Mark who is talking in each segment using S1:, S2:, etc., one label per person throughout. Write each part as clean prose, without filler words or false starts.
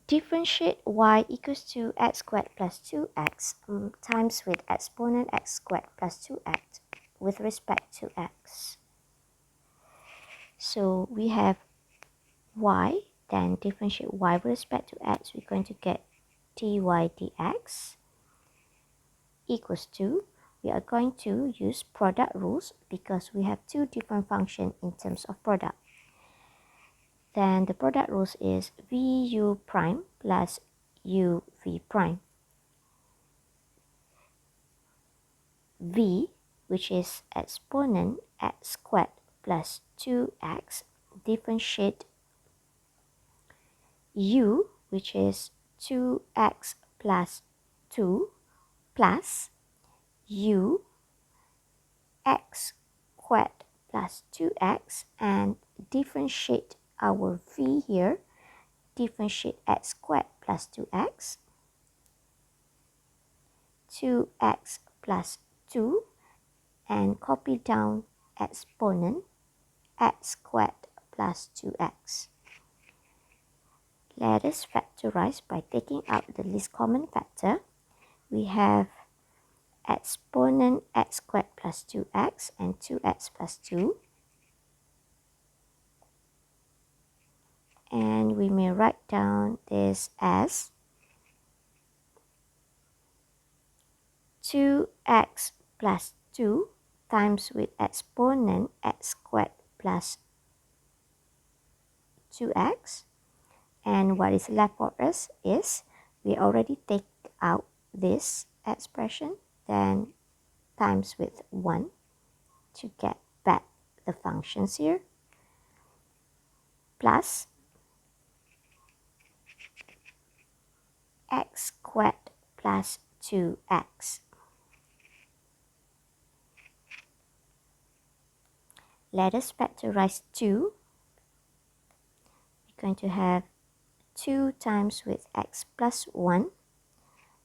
S1: differentiate y equals to x squared plus 2x times with exponent x squared plus 2x with respect to x. So we have y, then differentiate y with respect to x, we're going to get dy dx equals to, we are going to use product rules because we have two different functions in terms of product. Then the product rules is vu prime plus uv prime. V, which is exponent x squared plus 2x, differentiate u, which is 2x plus 2 plus u x squared plus 2x, and differentiate our v here, differentiate x squared plus 2x, 2x plus 2, and copy down exponent x squared plus 2x. Let us factorize by taking out the least common factor. We have exponent x squared plus 2x and 2x plus 2. And we may write down this as 2x plus 2 times with exponent x squared plus 2x. And what is left for us is we already take out this expression, then times with 1 to get back the functions here, plus x squared plus 2x. Let us factorize 2. We're going to have 2 times with x plus 1,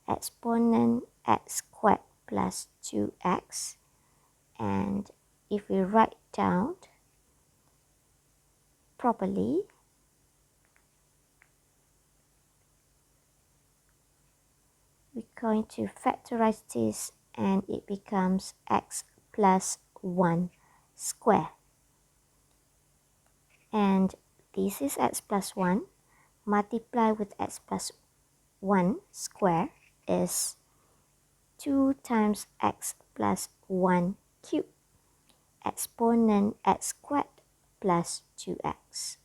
S1: exponent x squared plus 2x, and if we write down properly, we're going to factorize this and it becomes x plus 1 square. And this is x plus 1, multiply with x plus 1 square is 2 times x plus 1 cubed, exponent x squared plus 2x.